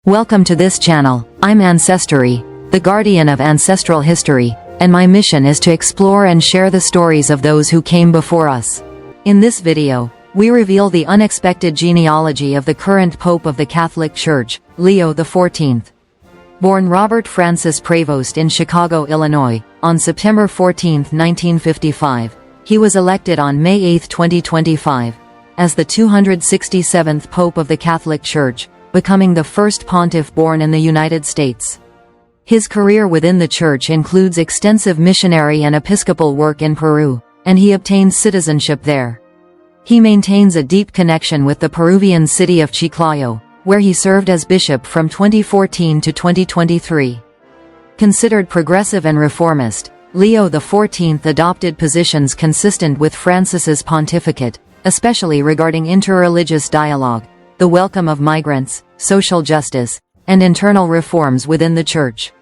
Welcome to this channel. I'm Ancestry, the guardian of ancestral history, and my mission is to explore and share the stories of those who came before us. In this video, we reveal the unexpected genealogy of the current Pope of the Catholic Church, Leo XIV. Born Robert Francis Prevost in Chicago, Illinois, on September 14, 1955, he was elected on May 8, 2025, as the 267th Pope of the Catholic Church, becoming the first pontiff born in the United States. His career within the Church includes extensive missionary and episcopal work in Peru, and he obtained citizenship there. He maintains a deep connection with the Peruvian city of Chiclayo, where he served as bishop from 2014 to 2023. Considered progressive and reformist, Leo XIV adopted positions consistent with Francis's pontificate, especially regarding interreligious dialogue, the welcome of migrants, social justice, and internal reforms within the Church.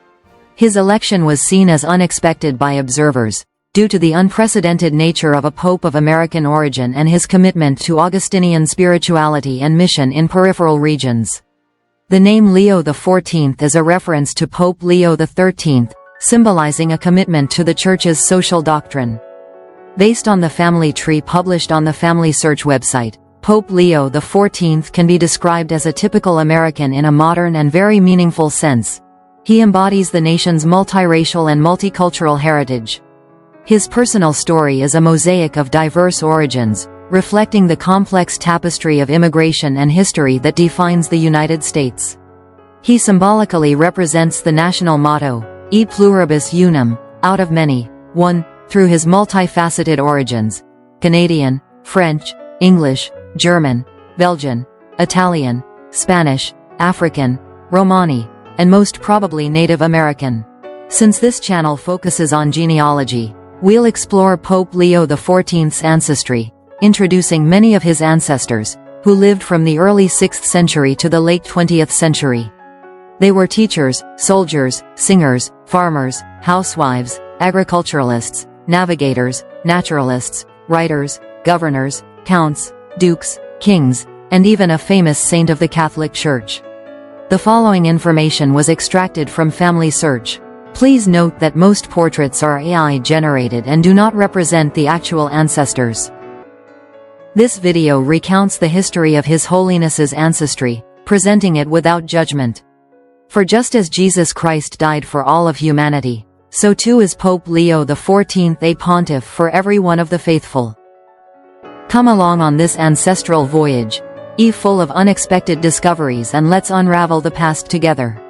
His election was seen as unexpected by observers, due to the unprecedented nature of a pope of American origin and his commitment to Augustinian spirituality and mission in peripheral regions. The name Leo XIV is a reference to Pope Leo XIII, symbolizing a commitment to the Church's social doctrine. Based on the family tree published on the Family Search website, Pope Leo XIV can be described as a typical American in a modern and very meaningful sense. He embodies the nation's multiracial and multicultural heritage. His personal story is a mosaic of diverse origins, reflecting the complex tapestry of immigration and history that defines the United States. He symbolically represents the national motto, E pluribus unum, out of many, one, through his multifaceted origins: Canadian, French, English, German, Belgian, Italian, Spanish, African, Romani, and most probably Native American. Since this channel focuses on genealogy, we'll explore Pope Leo XIV's ancestry, introducing many of his ancestors, who lived from the early 6th century to the late 20th century. They were teachers, soldiers, singers, farmers, housewives, agriculturalists, navigators, naturalists, writers, governors, counts, dukes, kings, and even a famous saint of the Catholic Church. The following information was extracted from Family Search. Please note that most portraits are AI-generated and do not represent the actual ancestors. This video recounts the history of His Holiness's ancestry, presenting it without judgment. For just as Jesus Christ died for all of humanity, so too is Pope Leo XIV a pontiff for every one of the faithful. Come along on this ancestral voyage, full of unexpected discoveries, and let's unravel the past together.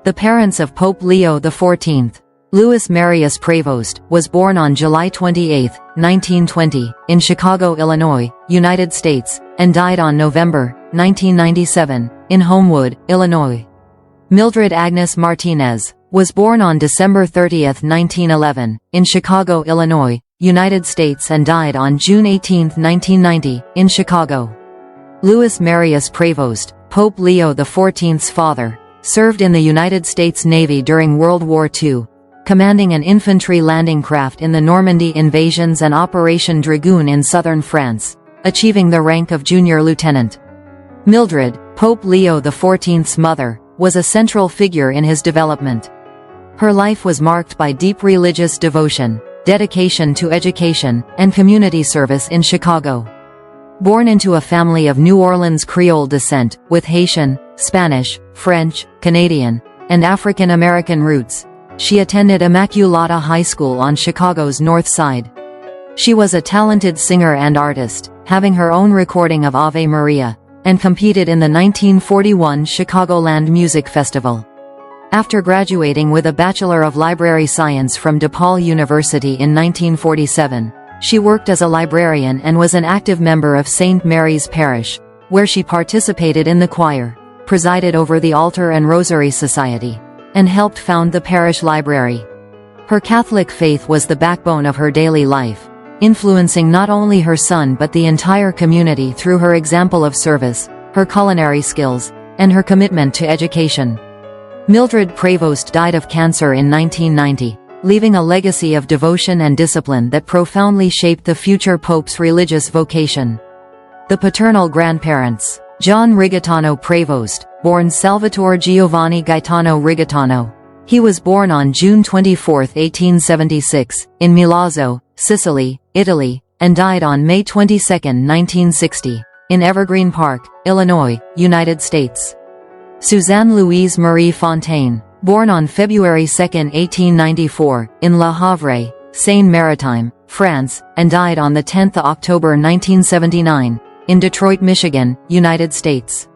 The parents of Pope Leo XIV, Louis Marius Prevost, was born on July 28, 1920, in Chicago, Illinois, United States, and died on November 1997, in Homewood, Illinois. Mildred Agnes Martinez was born on December 30, 1911, in Chicago, Illinois, United States, and died on June 18, 1990, in Chicago. Louis Marius Prevost, Pope Leo XIV's father, served in the United States Navy during World War II, commanding an infantry landing craft in the Normandy invasions and Operation Dragoon in southern France, achieving the rank of junior lieutenant. Mildred, Pope Leo XIV's mother, was a central figure in his development. Her life was marked by deep religious devotion, dedication to education, and community service in Chicago. Born into a family of New Orleans Creole descent, with Haitian, Spanish, French, Canadian, and African American roots, she attended Immaculata High School on Chicago's North Side. She was a talented singer and artist, having her own recording of Ave Maria, and competed in the 1941 Chicagoland Music Festival. After graduating with a Bachelor of Library Science from DePaul University in 1947, she worked as a librarian and was an active member of St. Mary's Parish, where she participated in the choir, presided over the Altar and Rosary Society, and helped found the parish library. Her Catholic faith was the backbone of her daily life, influencing not only her son but the entire community through her example of service, her culinary skills, and her commitment to education. Mildred Prevost died of cancer in 1990, leaving a legacy of devotion and discipline that profoundly shaped the future pope's religious vocation. The paternal grandparents. John Rigatano Prevost, born Salvatore Giovanni Gaetano Rigatano. He was born on June 24, 1876, in Milazzo, Sicily, Italy, and died on May 22, 1960, in Evergreen Park, Illinois, United States. Suzanne Louise Marie Fontaine, born on February 2, 1894, in Le Havre, Seine-Maritime, France, and died on 10 October 1979, in Detroit, Michigan, United States.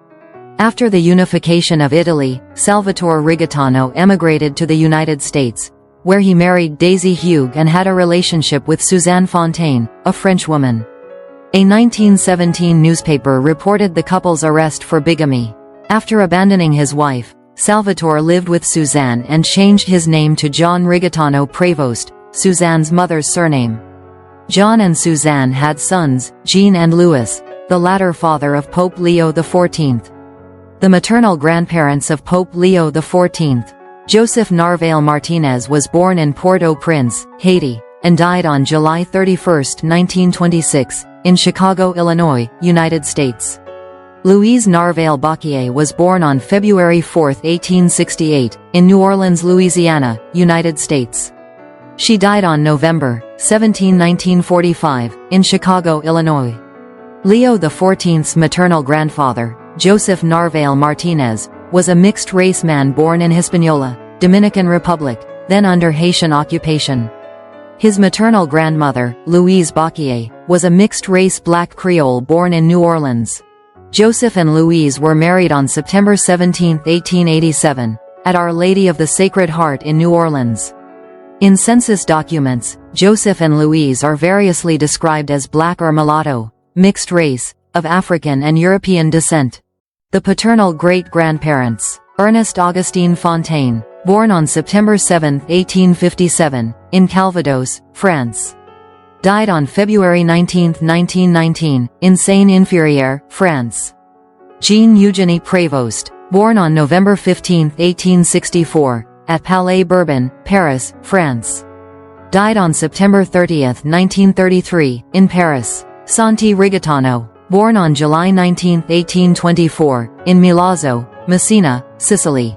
After the unification of Italy, Salvatore Rigatano emigrated to the United States, where he married Daisy Hughes and had a relationship with Suzanne Fontaine, a French woman. A 1917 newspaper reported the couple's arrest for bigamy. After abandoning his wife, Salvatore lived with Suzanne and changed his name to John Rigatano Prevost, Suzanne's mother's surname. John and Suzanne had sons, Jean and Louis, the latter father of Pope Leo XIV. The maternal grandparents of Pope Leo XIV, Joseph Narvail Martinez, was born in Port-au-Prince, Haiti, and died on July 31, 1926, in Chicago, Illinois, United States. Louise Narvail Bocquier was born on February 4, 1868, in New Orleans, Louisiana, United States. She died on November 17, 1945, in Chicago, Illinois. Leo XIV's maternal grandfather, Joseph Narvail Martinez, was a mixed-race man born in Hispaniola, Dominican Republic, then under Haitian occupation. His maternal grandmother, Louise Bocquier, was a mixed-race black Creole born in New Orleans. Joseph and Louise were married on September 17, 1887, at Our Lady of the Sacred Heart in New Orleans. In census documents, Joseph and Louise are variously described as black or mulatto, mixed race, of African and European descent. The paternal great-grandparents, Ernest Augustine Fontaine, born on September 7, 1857, in Calvados, France. Died on February 19, 1919, in Seine-Inférieure, France. Jean Eugénie Prévost, born on November 15, 1864, at Palais Bourbon, Paris, France. Died on September 30, 1933, in Paris. Santi Rigatano, born on July 19, 1824, in Milazzo, Messina, Sicily.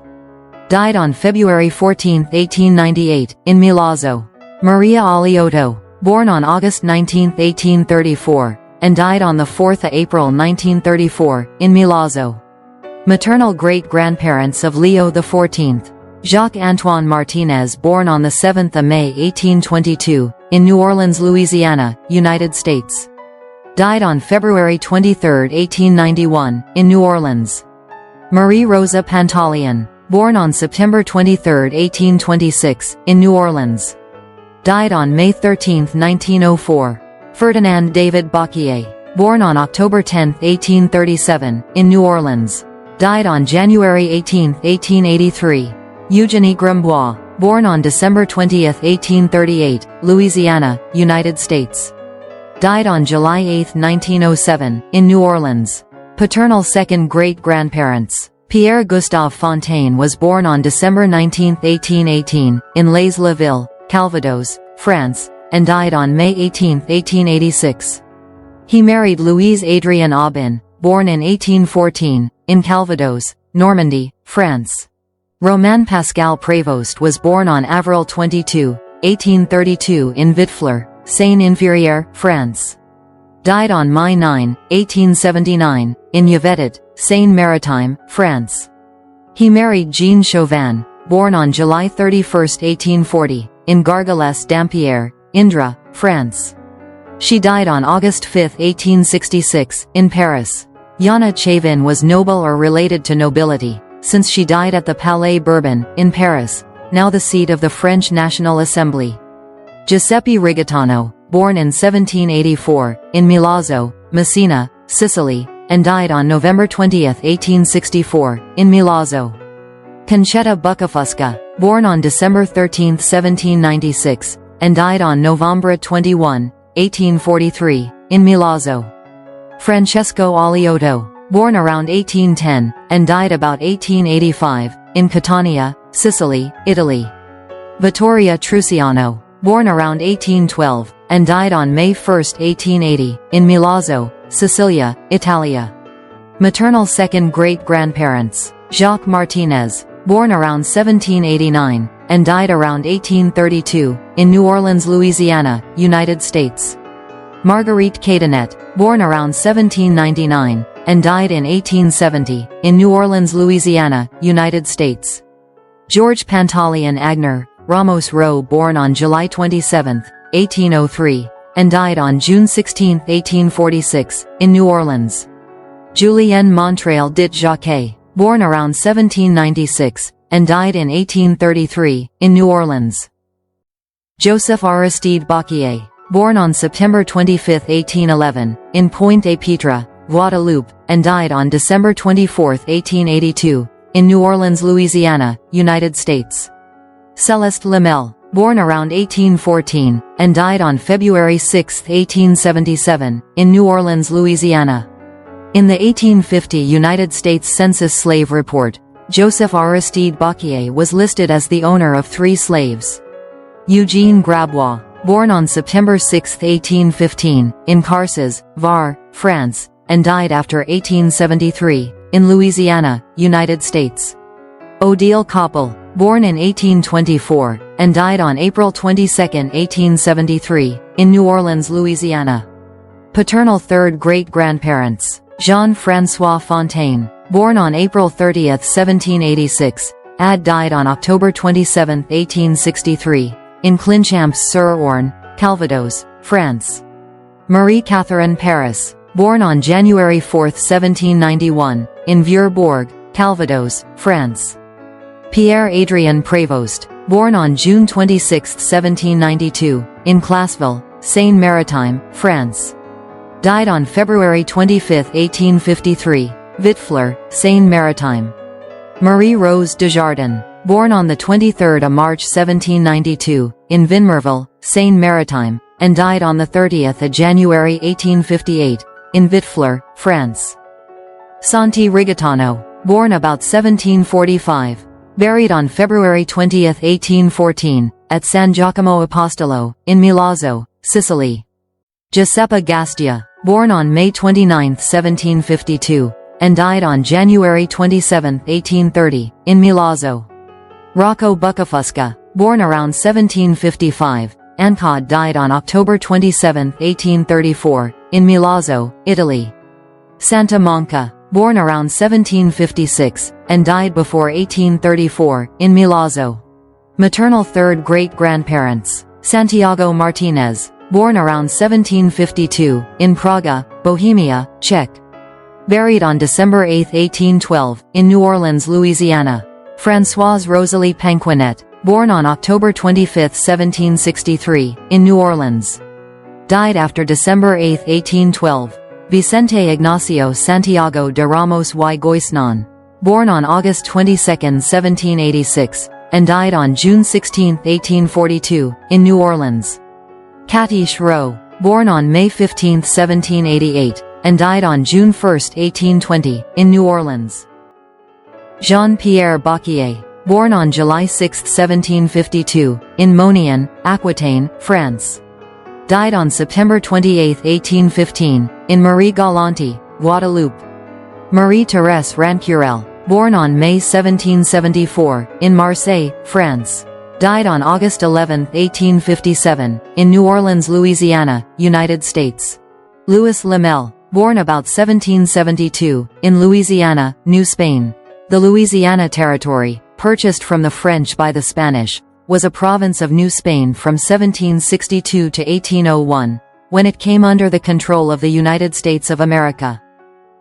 Died on February 14, 1898, in Milazzo. Maria Aliotto, born on August 19, 1834, and died on 4 April 1934, in Milazzo. Maternal great-grandparents of Leo XIV. Jacques-Antoine Martinez, born on 7 May 1822, in New Orleans, Louisiana, United States. Died on February 23, 1891, in New Orleans. Marie Rosa Pantaleon, born on September 23, 1826, in New Orleans. Died on May 13, 1904. Ferdinand David Bocquier, born on October 10, 1837, in New Orleans. Died on January 18, 1883. Eugénie Grimbois, born on December 20, 1838, Louisiana, United States. Died on July 8, 1907, in New Orleans. Paternal second great-grandparents. Pierre Gustave Fontaine was born on December 19, 1818, in Les-la-Ville, Calvados, France, and died on May 18, 1886. He married Louise Adrienne Aubin, born in 1814, in Calvados, Normandy, France. Romain Pascal Prévost was born on Avril 22, 1832 in Vitfleur, Seine-Inférieure, France. Died on May 9, 1879, in Yvetot, Seine-Maritime, France. He married Jean Chauvin, born on July 31, 1840, in Gargales Dampierre, Indre, France. She died on August 5, 1866, in Paris. Yana Chavin was noble or related to nobility, since she died at the Palais Bourbon, in Paris, now the seat of the French National Assembly. Giuseppe Rigatano, born in 1784, in Milazzo, Messina, Sicily, and died on November 20, 1864, in Milazzo. Concetta Buccafusca, born on December 13, 1796, and died on November 21, 1843, in Milazzo. Francesco Aliotto, born around 1810, and died about 1885, in Catania, Sicily, Italy. Vittoria Truciano, born around 1812, and died on May 1, 1880, in Milazzo, Sicilia, Italia. Maternal second great-grandparents: Jacques Martinez, born around 1789, and died around 1832, in New Orleans, Louisiana, United States. Marguerite Cadenet, born around 1799, and died in 1870, in New Orleans, Louisiana, United States. George Pantaleon Agner Ramos Rowe, born on July 27, 1803, and died on June 16, 1846, in New Orleans. Julienne Montreal dit Jacquet, born around 1796, and died in 1833, in New Orleans. Joseph Aristide Bacquier, born on September 25, 1811, in Pointe-à-Pitre, Guadeloupe, and died on December 24, 1882, in New Orleans, Louisiana, United States. Céleste Lamel, born around 1814, and died on February 6, 1877, in New Orleans, Louisiana. In the 1850 United States Census Slave Report, Joseph Aristide Bacquier was listed as the owner of 3 slaves. Eugene Grabois, born on September 6, 1815, in Carses, Var, France, and died after 1873, in Louisiana, United States. Odile Koppel, born in 1824, and died on April 22, 1873, in New Orleans, Louisiana. Paternal third great-grandparents: Jean-François Fontaine, born on April 30, 1786, died on October 27, 1863, in Clinchamps-sur-Orne, Calvados, France. Marie-Catherine Paris, born on January 4, 1791, in Vieux-Bourg, Calvados, France. Pierre-Adrien Prévost, born on June 26, 1792, in Classeville, Seine-Maritime, France. Died on February 25, 1853, Vitfleur, Seine-Maritime. Marie-Rose Desjardins, born on the 23rd of March 1792, in Vinmerville, Seine-Maritime, and died on the 30th of January 1858, in Vitfleur, France. Santi Rigatano, born about 1745, buried on February 20, 1814, at San Giacomo Apostolo, in Milazzo, Sicily. Giuseppe Gastia, born on May 29, 1752, and died on January 27, 1830, in Milazzo. Rocco Bucafusca, born around 1755, Ancod died on October 27, 1834, in Milazzo, Italy. Santa Monica, born around 1756, and died before 1834, in Milazzo. Maternal third great-grandparents: Santiago Martinez, born around 1752, in Praga, Bohemia, Czech. Buried on December 8, 1812, in New Orleans, Louisiana. Françoise Rosalie Panquinet, born on October 25, 1763, in New Orleans. Died after December 8, 1812. Vicente Ignacio Santiago de Ramos y Goisnon, born on August 22, 1786, and died on June 16, 1842, in New Orleans. Cathy Schroe, born on May 15, 1788, and died on June 1, 1820, in New Orleans. Jean-Pierre Bacquier, born on July 6, 1752, in Monian, Aquitaine, France. Died on September 28, 1815, in Marie Galante, Guadeloupe. Marie-Thérèse Rancurel, born on May 1774, in Marseille, France. Died on August 11, 1857, in New Orleans, Louisiana, United States. Louis Lamel, born about 1772, in Louisiana, New Spain. The Louisiana Territory, purchased from the French by the Spanish, was a province of New Spain from 1762 to 1801, when it came under the control of the United States of America.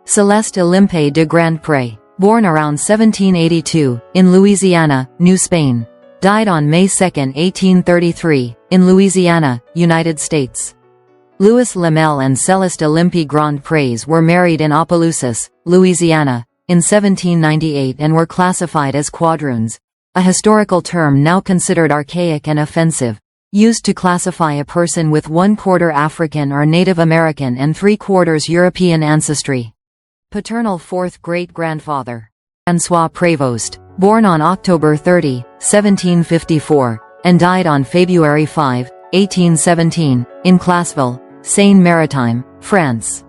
Céleste Olympe de Grandpré, born around 1782, in Louisiana, New Spain. Died on May 2, 1833, in Louisiana, United States. Louis Lamel and Céleste Olympe Grandpré were married in Opelousas, Louisiana, in 1798 and were classified as quadroons, a historical term now considered archaic and offensive, used to classify a person with 1/4 African or Native American and 3/4 European ancestry. Paternal fourth great-grandfather: François Prévost, born on October 30, 1754, and died on February 5, 1817, in Classeville, Seine-Maritime, France.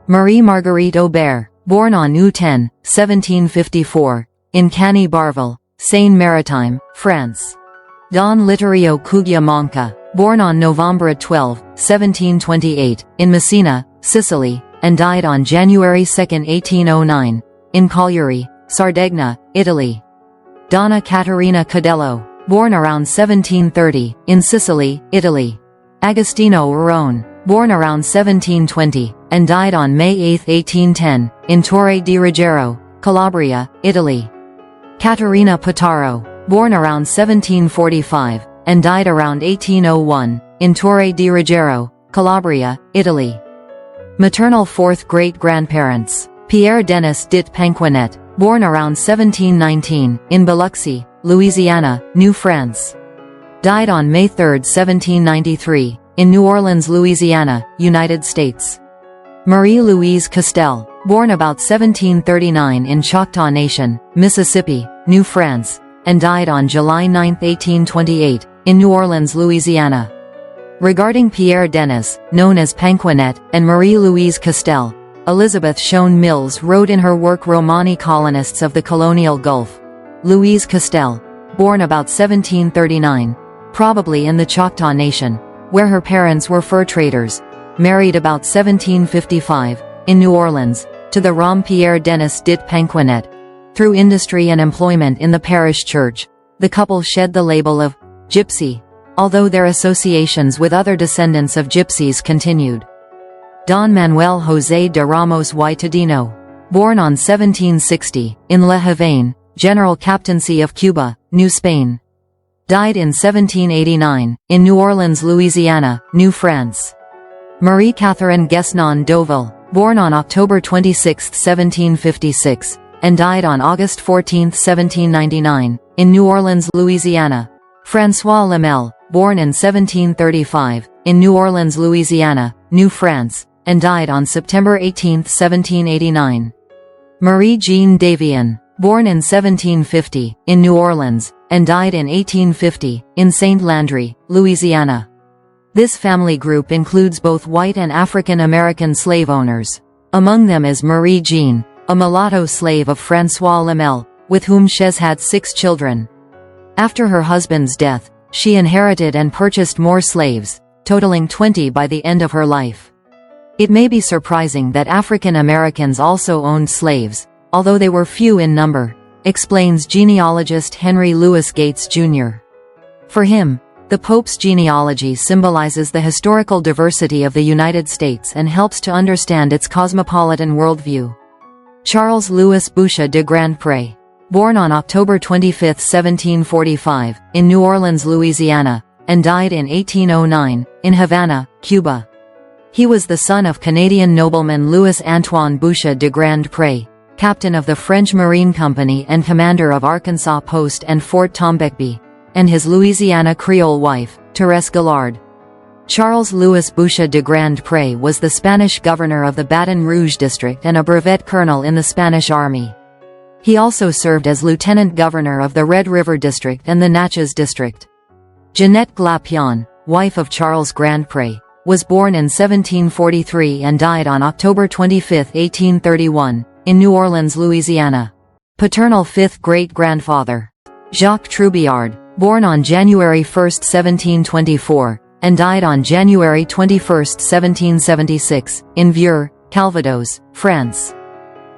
Marie-Marguerite Aubert, born on Août 10, 1754, in Cany-Barville, Seine-Maritime, France. Don Littorio Cugliamanca, born on November 12, 1728, in Messina, Sicily, and died on January 2, 1809, in Cagliari, Sardegna, Italy. Donna Caterina Cadello, born around 1730, in Sicily, Italy. Agostino Arone, born around 1720, and died on May 8, 1810, in Torre di Ruggiero, Calabria, Italy. Caterina Potaro, born around 1745, and died around 1801, in Torre di Ruggiero, Calabria, Italy. Maternal fourth great-grandparents: Pierre Denis dit Panquinet, born around 1719, in Biloxi, Louisiana, New France. Died on May 3, 1793, in New Orleans, Louisiana, United States. Marie-Louise Castel, born about 1739 in Choctaw Nation, Mississippi, New France, and died on July 9, 1828, in New Orleans, Louisiana. Regarding Pierre Denis, known as Panquinet, and Marie-Louise Castel, Elizabeth Shone Mills wrote in her work Romani Colonists of the Colonial Gulf. Louise Castel, born about 1739, probably in the Choctaw Nation, where her parents were fur traders, married about 1755, in New Orleans, to the Rom Pierre Denis dit Panquinet. Through industry and employment in the parish church, the couple shed the label of gypsy, although their associations with other descendants of gypsies continued. Don Manuel José de Ramos y Tadino, born on 1760, in La Havane, General Captaincy of Cuba, New Spain. Died in 1789, in New Orleans, Louisiana, New France. Marie-Catherine Guesnon Deauville, born on October 26, 1756, and died on August 14, 1799, in New Orleans, Louisiana. François Lemel, born in 1735, in New Orleans, Louisiana, New France, and died on September 18, 1789. Marie-Jean Davian, born in 1750, in New Orleans, and died in 1850, in Saint Landry, Louisiana. This family group includes both white and African American slave owners. Among them is Marie Jean, a mulatto slave of François Lemel, with whom she had 6 children. After her husband's death, she inherited and purchased more slaves, totaling 20 by the end of her life. It may be surprising that African Americans also owned slaves, although they were few in number, explains genealogist Henry Louis Gates, Jr. For him, the Pope's genealogy symbolizes the historical diversity of the United States and helps to understand its cosmopolitan worldview. Charles Louis Boucher de Grandpré, born on October 25, 1745, in New Orleans, Louisiana, and died in 1809, in Havana, Cuba. He was the son of Canadian nobleman Louis-Antoine Boucher de Grandpré, captain of the French Marine Company and commander of Arkansas Post and Fort Tombecby, and his Louisiana Creole wife, Thérèse Gillard. Charles Louis Boucher de Grandpré was the Spanish governor of the Baton Rouge district and a brevet colonel in the Spanish Army. He also served as lieutenant governor of the Red River district and the Natchez district. Jeanette Glapion, wife of Charles Grandpré, was born in 1743 and died on October 25, 1831, in New Orleans, Louisiana. Paternal fifth great-grandfather: Jacques Troubiard, born on January 1, 1724, and died on January 21, 1776, in Vieux, Calvados, France.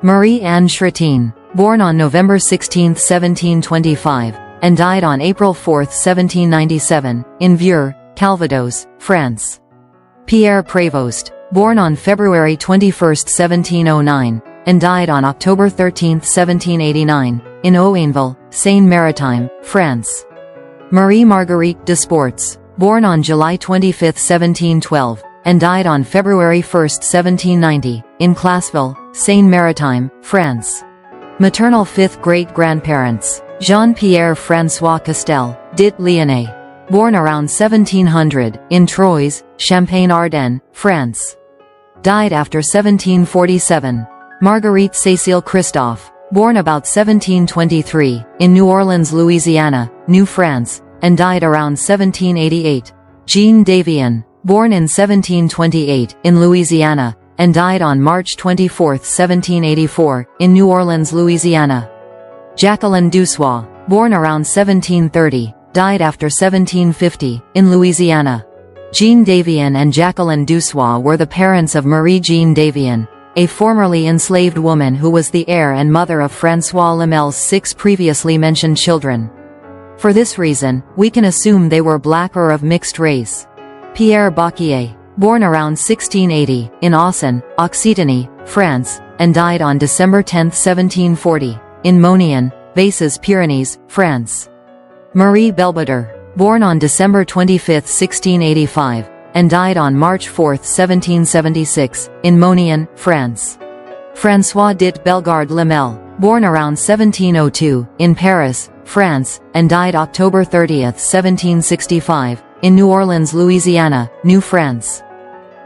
Marie-Anne Chrétien, born on November 16, 1725, and died on April 4, 1797, in Vieux, Calvados, France. Pierre Prévost, born on February 21, 1709, and died on October 13, 1789, in Owainville, Seine-Maritime, France. Marie-Marguerite Desportes, born on July 25, 1712, and died on February 1, 1790, in Classeville, Seine-Maritime, France. Maternal fifth great-grandparents: Jean-Pierre François Castel, dit Lyonnais, born around 1700, in Troyes, Champagne-Ardenne, France. Died after 1747. Marguerite Cécile Christophe, born about 1723, in New Orleans, Louisiana, New France, and died around 1788. Jean Davian, born in 1728, in Louisiana, and died on March 24, 1784, in New Orleans, Louisiana. Jacqueline Dussois, born around 1730, died after 1750, in Louisiana. Jean Davian and Jacqueline Dussois were the parents of Marie Jean Davian, a formerly enslaved woman who was the heir and mother of François Lemel's 6 previously mentioned children. For this reason, we can assume they were black or of mixed race. Pierre Bocquier, born around 1680, in Ausson, Occitanie, France, and died on December 10, 1740, in Monian, Vases, Pyrenees, France. Marie Belvedere, born on December 25, 1685, and died on March 4, 1776, in Monian, France. François dit Bellegarde Lemel, born around 1702, in Paris, France, and died October 30, 1765, in New Orleans, Louisiana, New France.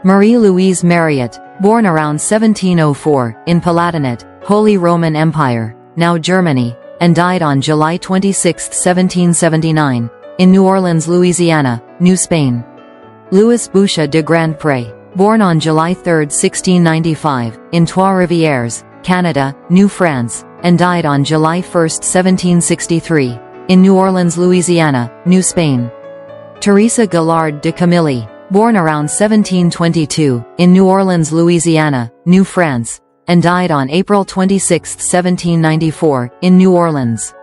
Marie-Louise Marriott, born around 1704, in Palatinate, Holy Roman Empire, now Germany, and died on July 26, 1779, in New Orleans, Louisiana, New Spain. Louis Boucher de Grandpré, born on July 3, 1695, in Trois-Rivières, Canada, New France, and died on July 1, 1763, in New Orleans, Louisiana, New Spain. Teresa Gillard de Camilly, born around 1722, in New Orleans, Louisiana, New France, and died on April 26, 1794, in New Orleans.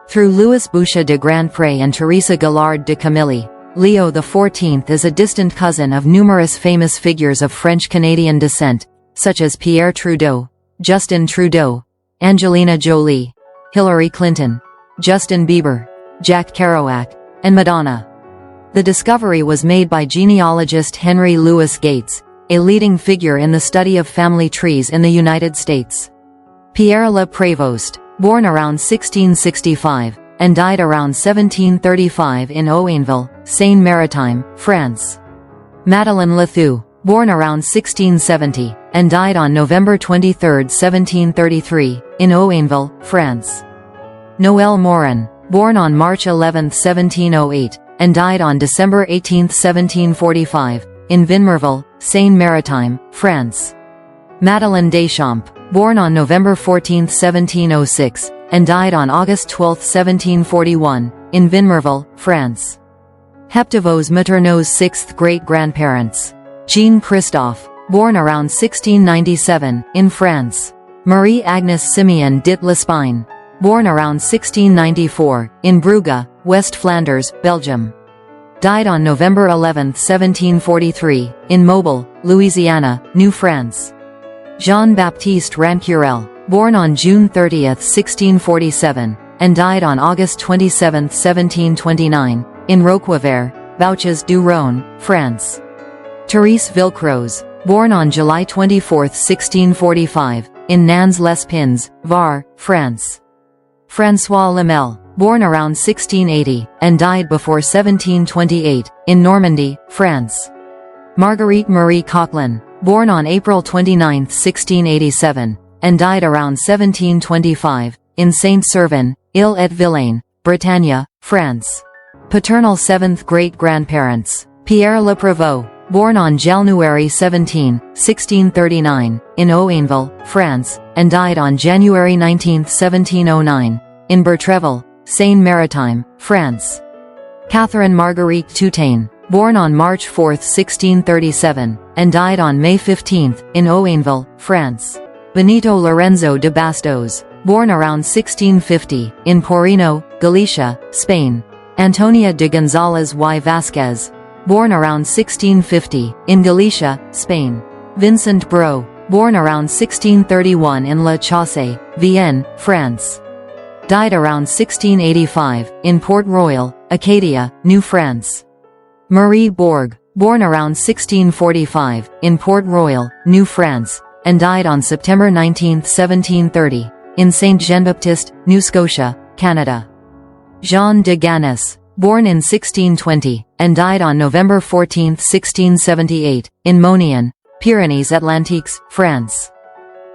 Through Louis Boucher de Grandpré and Teresa Gillard de Camilly, Leo XIV is a distant cousin of numerous famous figures of French-Canadian descent, such as Pierre Trudeau, Justin Trudeau, Angelina Jolie, Hillary Clinton, Justin Bieber, Jack Kerouac, and Madonna. The discovery was made by genealogist Henry Louis Gates, a leading figure in the study of family trees in the United States. Pierre Le Prévost, born around 1665, and died around 1735 in Owainville, Seine-Maritime, France. Madeleine Lethoux, born around 1670, and died on November 23, 1733, in Owainville, France. Noël Morin, born on March 11, 1708, and died on December 18, 1745, in Vinmerville, Seine-Maritime, France. Madeleine Deschamps, born on November 14, 1706, and died on August 12, 1741, in Vinmerville, France. Heptevaux Maternaux's 6th great-grandparents. Jean Christophe, born around 1697, in France. Marie-Agnes Simeon dit Lespine, born around 1694, in Brugge, West Flanders, Belgium. Died on November 11, 1743, in Mobile, Louisiana, New France. Jean-Baptiste Rancurel, born on June 30, 1647, and died on August 27, 1729, in Roquevaire, Bouches du Rhône, France. Therese Villecroze, born on July 24, 1645, in Nans-les-Pins, Var, France. François Lemel, born around 1680, and died before 1728, in Normandy, France. Marguerite Marie Coquelin, born on April 29, 1687, and died around 1725, in Saint-Servan, Île-et-Vilaine, Bretagne, France. Paternal 7th great-grandparents. Pierre Le Prévost, born on January 17, 1639, in Owainville, France, and died on January 19, 1709, in Bertreville, Seine-Maritime, France. Catherine Marguerite Toutaine, born on March 4, 1637, and died on May 15, in Owainville, France. Benito Lorenzo de Bastos, born around 1650, in Porino, Galicia, Spain. Antonia de González y Vázquez, born around 1650, in Galicia, Spain. Vincent Bro, born around 1631 in La Chaussée, Vienne, France. Died around 1685, in Port Royal, Acadia, New France. Marie Bourg, born around 1645, in Port Royal, New France, and died on September 19, 1730, in Saint-Jean-Baptiste, New Scotia, Canada. Jean de Gannes, born in 1620, and died on November 14, 1678, in Monian, Pyrenees-Atlantiques, France.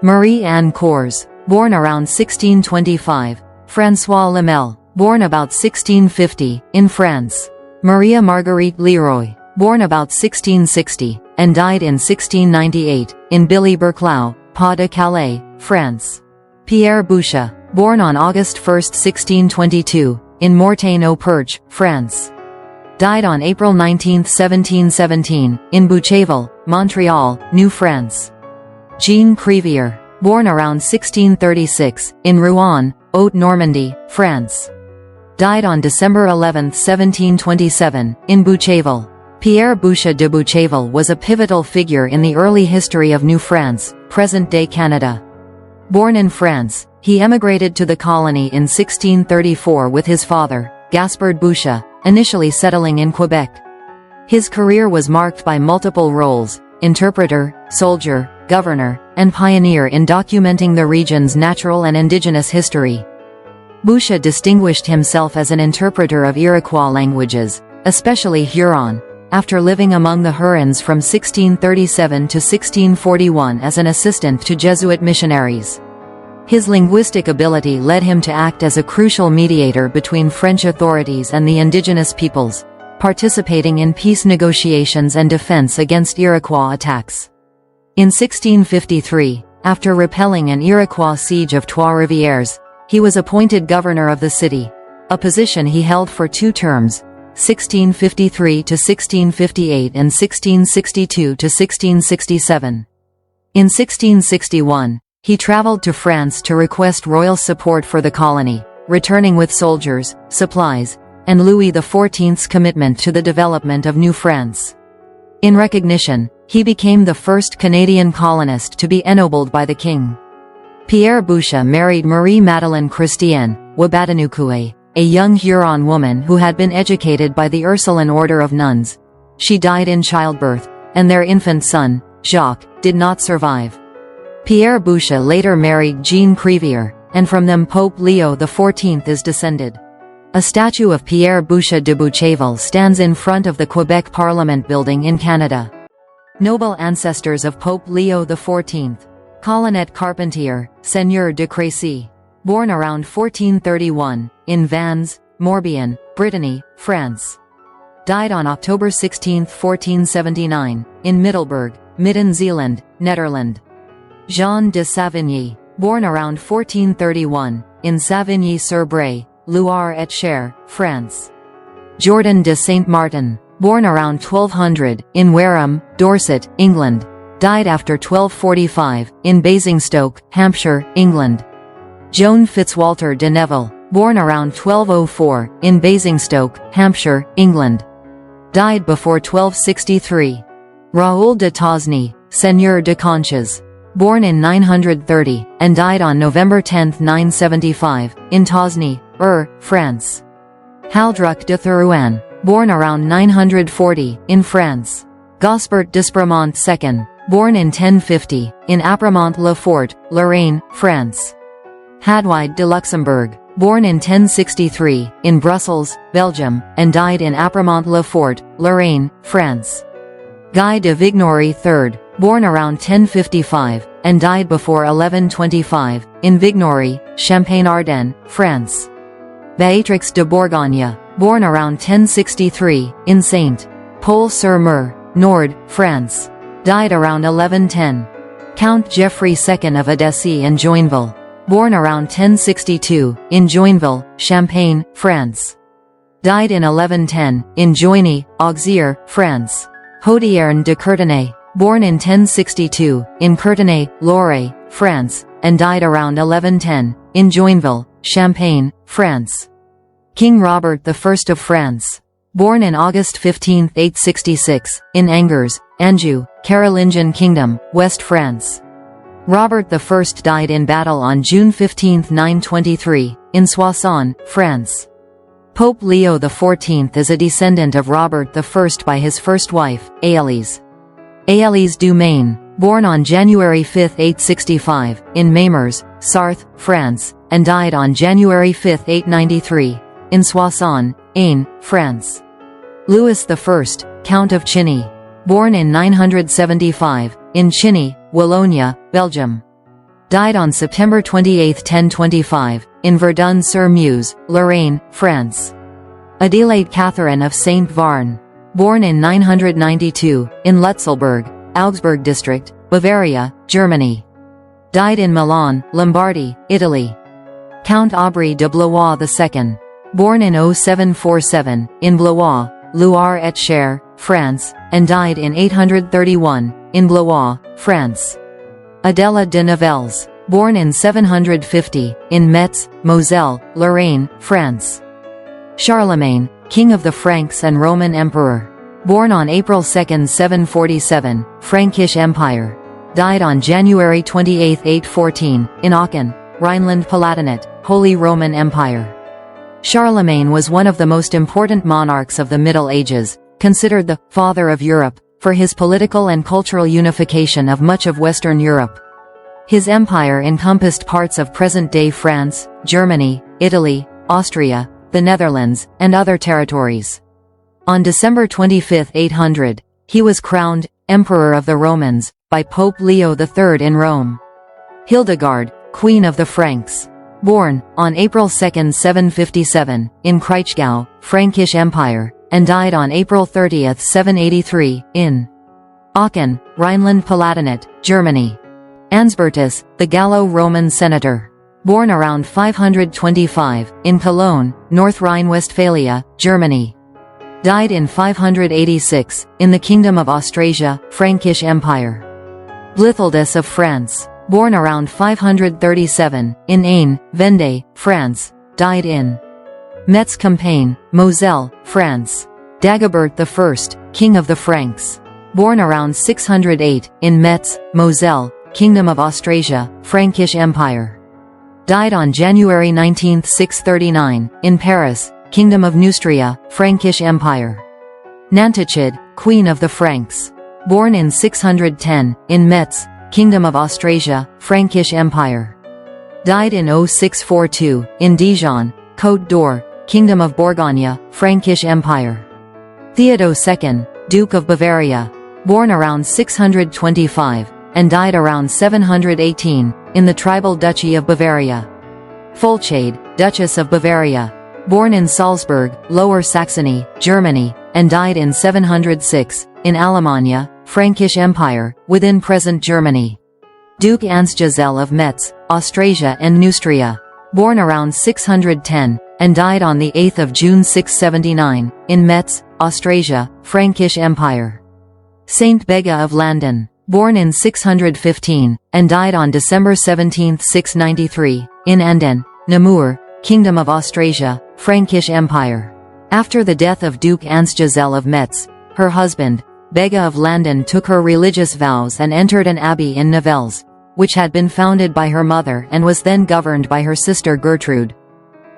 Marie-Anne Cours, born around 1625, François Lemel, born about 1650, in France. Maria Marguerite Leroy, born about 1660, and died in 1698, in Billy-Berclau, Pas-de-Calais, France. Pierre Boucher, born on August 1, 1622, in Mortagne-au-Perche, France. Died on April 19, 1717, in Boucherville, Montreal, New France. Jean Crevier, born around 1636, in Rouen, Haute-Normandy, France. Died on December 11, 1727, in Boucherville. Pierre Boucher de Boucherville was a pivotal figure in the early history of New France, present-day Canada. Born in France, he emigrated to the colony in 1634 with his father, Gaspard Boucher, initially settling in Quebec. His career was marked by multiple roles: interpreter, soldier, governor, and pioneer in documenting the region's natural and indigenous history. Boucher distinguished himself as an interpreter of Iroquois languages, especially Huron, after living among the Hurons from 1637 to 1641 as an assistant to Jesuit missionaries. His linguistic ability led him to act as a crucial mediator between French authorities and the indigenous peoples, participating in peace negotiations and defense against Iroquois attacks. In 1653, after repelling an Iroquois siege of Trois-Rivières, he was appointed governor of the city, a position he held for 2 terms, 1653 to 1658 and 1662 to 1667. In 1661, he traveled to France to request royal support for the colony, returning with soldiers, supplies, and Louis XIV's commitment to the development of New France. In recognition, he became the first Canadian colonist to be ennobled by the king. Pierre Boucher married Marie-Madeleine Christienne Wabatanukue, a young Huron woman who had been educated by the Ursuline Order of Nuns. She died in childbirth, and their infant son, Jacques, did not survive. Pierre Boucher later married Jean Crevier, and from them Pope Leo XIV is descended. A statue of Pierre Boucher de Boucherville stands in front of the Quebec Parliament building in Canada. Noble ancestors of Pope Leo XIV. Colonnet Carpentier, Seigneur de Crécy. Born around 1431, in Vannes, Morbihan, Brittany, France. Died on October 16, 1479, in Middelburg, Midden-Zeeland, Netherlands. Jean de Savigny, born around 1431, in Savigny-sur-Bray, Loire-et-Cher, France. Jordan de Saint-Martin, born around 1200, in Wareham, Dorset, England. Died after 1245, in Basingstoke, Hampshire, England. Joan Fitzwalter de Neville, born around 1204, in Basingstoke, Hampshire, England. Died before 1263. Raoul de Tosny, Seigneur de Conches. Born in 930, and died on November 10, 975, in Tosny, France. Haldruc de Therouanne, born around 940, in France. Gaspard d'Espremont II, born in 1050, in Apremont-le-Fort, Lorraine, France. Hadwide de Luxembourg, born in 1063, in Brussels, Belgium, and died in Apremont-le-Fort, Lorraine, France. Guy de Vignory III, born around 1055, and died before 1125, in Vignory, Champagne-Ardenne, France. Béatrix de Bourgogne, born around 1063, in Saint Paul-sur-Mer, Nord, France. Died around 1110. Count Geoffrey II of Adessy and Joinville, born around 1062, in Joinville, Champagne, France. Died in 1110, in Joigny, Auxerre, France. Hodierne de Courtenay, born in 1062, in Courtenay, Loire, France, and died around 1110, in Joinville, Champagne, France. King Robert I of France. Born in August 15, 866, in Angers, Anjou, Carolingian Kingdom, West France. Robert I died in battle on June 15, 923, in Soissons, France. Pope Leo XIV is a descendant of Robert I by his first wife, Aélise. Aélise du Maine, born on January 5, 865, in Mamers, Sarthe, France, and died on January 5, 893, in Soissons, Aisne, France. Louis I, Count of Chiny, born in 975, in Chiny, Wallonia, Belgium. Died on September 28, 1025, in Verdun-sur-Meuse, Lorraine, France. Adelaide Catherine of Saint-Varn, Born in 992, in Lutzelburg, Augsburg district, Bavaria, Germany. Died in Milan, Lombardy, Italy. Count Aubry de Blois II. Born in 0747, in Blois, Loire et Cher, France, and died in 831, in Blois, France. Adela de Nivelles. Born in 750, in Metz, Moselle, Lorraine, France. Charlemagne, King of the Franks and Roman Emperor. Born on April 2, 747, Frankish Empire. Died on January 28, 814, in Aachen, Rhineland-Palatinate, Holy Roman Empire. Charlemagne was one of the most important monarchs of the Middle Ages, considered the «father of Europe», for his political and cultural unification of much of Western Europe. His empire encompassed parts of present-day France, Germany, Italy, Austria, the Netherlands, and other territories. On December 25, 800, he was crowned Emperor of the Romans by Pope Leo III in Rome. Hildegard, Queen of the Franks. Born on April 2, 757, in Kraichgau, Frankish Empire, and died on April 30, 783, in Aachen, Rhineland-Palatinate, Germany. Ansbertus, the Gallo-Roman senator. Born around 525, in Cologne, North Rhine-Westphalia, Germany. Died in 586, in the Kingdom of Austrasia, Frankish Empire. Blithildus of France. Born around 537, in Ain, Vendée, France. Died in Metz-Compiègne, Moselle, France. Dagobert I, King of the Franks. Born around 608, in Metz, Moselle, Kingdom of Austrasia, Frankish Empire. Died on January 19, 639, in Paris, Kingdom of Neustria, Frankish Empire. Nantuchid, Queen of the Franks. Born in 610, in Metz, Kingdom of Austrasia, Frankish Empire. Died in 0642, in Dijon, Côte d'Or, Kingdom of Bourgogne, Frankish Empire. Theodo II, Duke of Bavaria. Born around 625, and died around 718, in the tribal Duchy of Bavaria. Fulchade, Duchess of Bavaria. Born in Salzburg, Lower Saxony, Germany, and died in 706, in Alemannia, Frankish Empire, within present Germany. Duke Ansgisel of Metz, Austrasia and Neustria. Born around 610, and died on the 8th of June 679, in Metz, Austrasia, Frankish Empire. Saint Bega of Landen. Born in 615, and died on December 17, 693, in Anden, Namur, Kingdom of Austrasia, Frankish Empire. After the death of Duke Ansgisel of Metz, her husband, Bega of Landen took her religious vows and entered an abbey in Nivelles, which had been founded by her mother and was then governed by her sister Gertrude.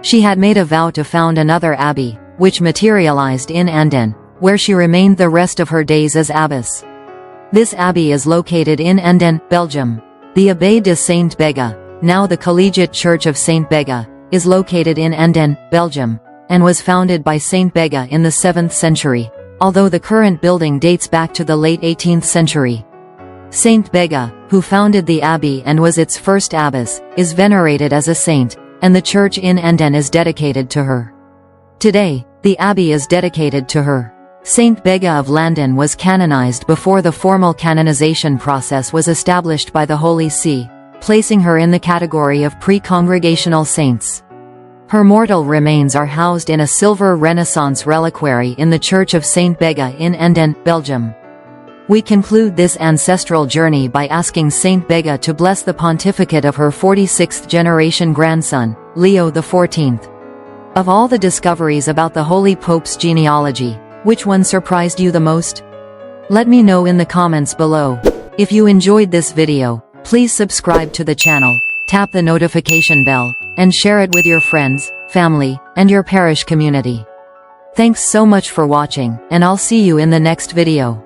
She had made a vow to found another abbey, which materialized in Anden, where she remained the rest of her days as abbess. This abbey is located in Anden, Belgium. The Abbaye de Saint Bega, now the Collegiate Church of Saint Bega, is located in Anden, Belgium, and was founded by Saint Bega in the 7th century, although the current building dates back to the late 18th century. Saint Bega, who founded the abbey and was its first abbess, is venerated as a saint, and the church in Anden is dedicated to her. Today, the abbey is dedicated to her. Saint Bega of Landen was canonized before the formal canonization process was established by the Holy See, placing her in the category of pre-congregational saints. Her mortal remains are housed in a silver Renaissance reliquary in the Church of Saint Bega in Anden, Belgium. We conclude this ancestral journey by asking Saint Bega to bless the pontificate of her 46th generation grandson, Leo XIV. Of all the discoveries about the Holy Pope's genealogy, which one surprised you the most? Let me know in the comments below. If you enjoyed this video, please subscribe to the channel, tap the notification bell, and share it with your friends, family, and your parish community. Thanks so much for watching, and I'll see you in the next video.